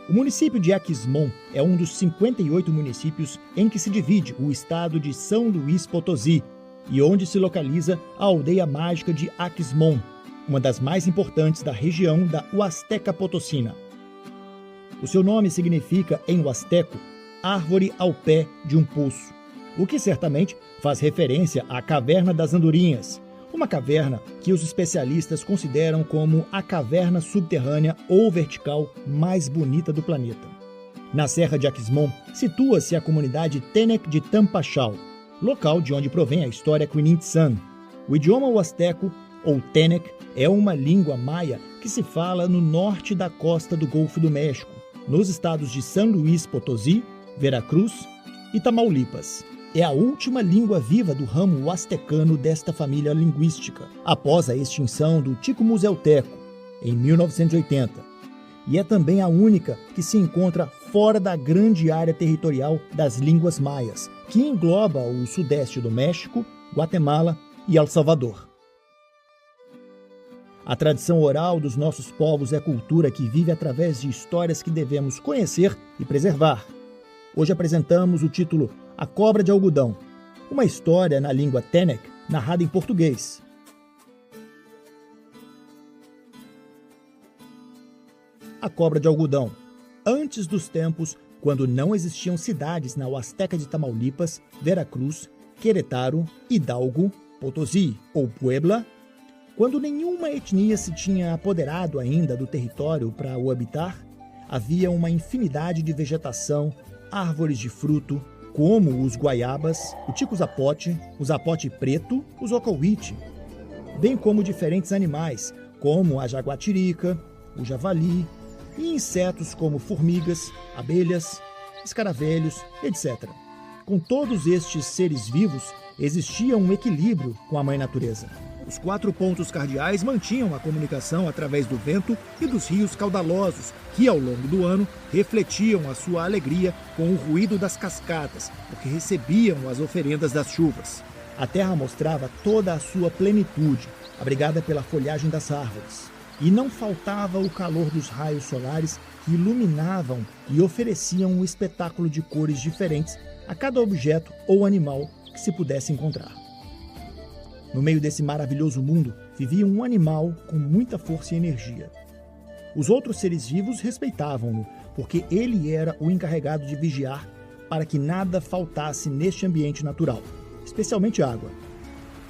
O município de Aquismón é um dos 58 municípios em que se divide o estado de São Luís Potosí e onde se localiza a aldeia mágica de Aquismón, uma das mais importantes da região da Huasteca Potosina. O seu nome significa, em huasteco, árvore ao pé de um poço, o que certamente faz referência à Caverna das Andorinhas, uma caverna que os especialistas consideram como a caverna subterrânea ou vertical mais bonita do planeta. Na Serra de Aquismón situa-se a comunidade Tenec de Tampachal, local de onde provém a história Quinintsan. O idioma huasteco, ou Tenec, é uma língua maia que se fala no norte da costa do Golfo do México, nos estados de São Luís Potosí, Veracruz e Tamaulipas. É a última língua viva do ramo huastecano desta família linguística, após a extinção do Tico-Muzelteco, em 1980. E é também a única que se encontra fora da grande área territorial das línguas maias, que engloba o sudeste do México, Guatemala e El Salvador. A tradição oral dos nossos povos é cultura que vive através de histórias que devemos conhecer e preservar. Hoje apresentamos o título A Cobra de Algodão, uma história na língua Tenec, narrada em português. A Cobra de Algodão. Antes dos tempos, quando não existiam cidades na Huasteca de Tamaulipas, Veracruz, Querétaro, Hidalgo, Potosí ou Puebla, quando nenhuma etnia se tinha apoderado ainda do território para o habitar, havia uma infinidade de vegetação, árvores de fruto, como os guaiabas, o tico-zapote, o zapote preto, o zocauite, bem como diferentes animais, como a jaguatirica, o javali, e insetos como formigas, abelhas, escaravelhos, etc. Com todos estes seres vivos, existia um equilíbrio com a mãe natureza. Os 4 pontos cardeais mantinham a comunicação através do vento e dos rios caudalosos, que ao longo do ano refletiam a sua alegria com o ruído das cascatas, porque recebiam as oferendas das chuvas. A terra mostrava toda a sua plenitude, abrigada pela folhagem das árvores. E não faltava o calor dos raios solares que iluminavam e ofereciam um espetáculo de cores diferentes a cada objeto ou animal que se pudesse encontrar. No meio desse maravilhoso mundo, vivia um animal com muita força e energia. Os outros seres vivos respeitavam-no, porque ele era o encarregado de vigiar para que nada faltasse neste ambiente natural, especialmente água.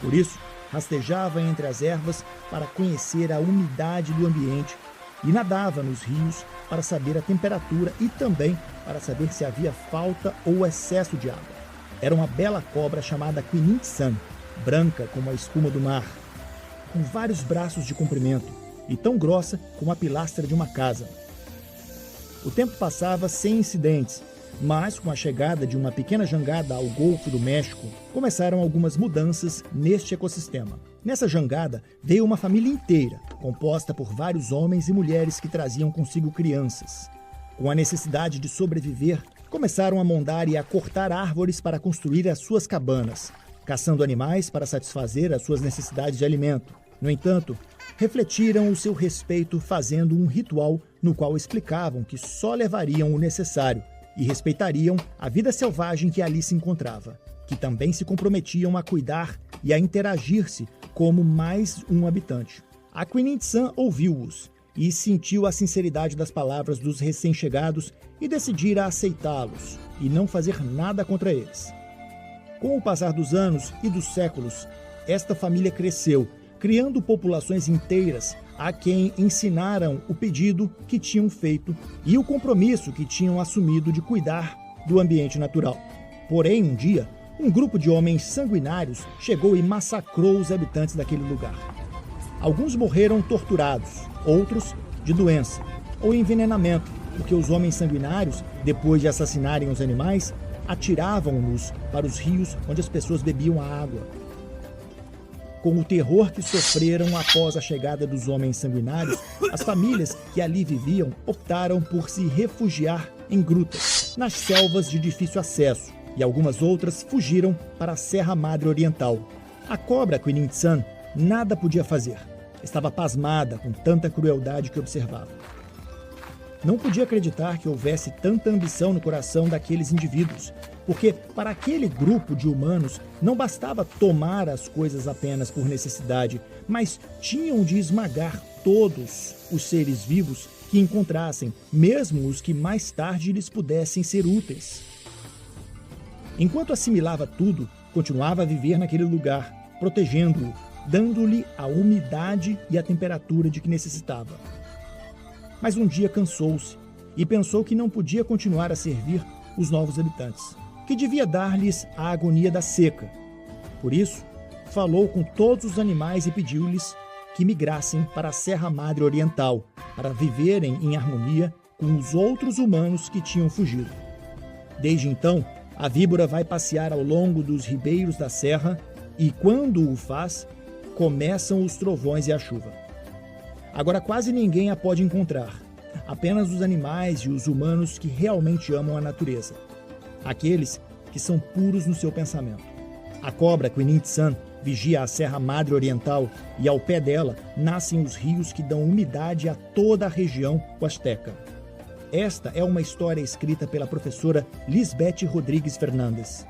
Por isso, rastejava entre as ervas para conhecer a umidade do ambiente e nadava nos rios para saber a temperatura e também para saber se havia falta ou excesso de água. Era uma bela cobra chamada Quinintsan, branca como a espuma do mar, com vários braços de comprimento e tão grossa como a pilastra de uma casa. O tempo passava sem incidentes, mas com a chegada de uma pequena jangada ao Golfo do México, começaram algumas mudanças neste ecossistema. Nessa jangada veio uma família inteira, composta por vários homens e mulheres que traziam consigo crianças. Com a necessidade de sobreviver, começaram a mondar e a cortar árvores para construir as suas cabanas, caçando animais para satisfazer as suas necessidades de alimento. No entanto, refletiram o seu respeito fazendo um ritual no qual explicavam que só levariam o necessário e respeitariam a vida selvagem que ali se encontrava, que também se comprometiam a cuidar e a interagir-se como mais um habitante. A Quinintsan ouviu-os e sentiu a sinceridade das palavras dos recém-chegados e decidira aceitá-los e não fazer nada contra eles. Com o passar dos anos e dos séculos, esta família cresceu, criando populações inteiras a quem ensinaram o pedido que tinham feito e o compromisso que tinham assumido de cuidar do ambiente natural. Porém, um dia, um grupo de homens sanguinários chegou e massacrou os habitantes daquele lugar. Alguns morreram torturados, outros de doença ou envenenamento, porque os homens sanguinários, depois de assassinarem os animais, atiravam-nos para os rios onde as pessoas bebiam a água. Com o terror que sofreram após a chegada dos homens sanguinários, as famílias que ali viviam optaram por se refugiar em grutas, nas selvas de difícil acesso, e algumas outras fugiram para a Serra Madre Oriental. A cobra Quinintsan nada podia fazer. Estava pasmada com tanta crueldade que observava. não podia acreditar que houvesse tanta ambição no coração daqueles indivíduos, porque para aquele grupo de humanos não bastava tomar as coisas apenas por necessidade, mas tinham de esmagar todos os seres vivos que encontrassem, mesmo os que mais tarde lhes pudessem ser úteis. Enquanto assimilava tudo, continuava a viver naquele lugar, protegendo-o, dando-lhe a umidade e a temperatura de que necessitava. Mas um dia cansou-se e pensou que não podia continuar a servir os novos habitantes, que devia dar-lhes a agonia da seca. Por isso, falou com todos os animais e pediu-lhes que migrassem para a Serra Madre Oriental, para viverem em harmonia com os outros humanos que tinham fugido. Desde então, a víbora vai passear ao longo dos ribeiros da serra e, quando o faz, começam os trovões e a chuva. Agora quase ninguém a pode encontrar, apenas os animais e os humanos que realmente amam a natureza, aqueles que são puros no seu pensamento. A cobra Quinintsan vigia a Serra Madre Oriental e ao pé dela nascem os rios que dão umidade a toda a região huasteca. Esta é uma história escrita pela professora Lisbeth Rodrigues Fernandes.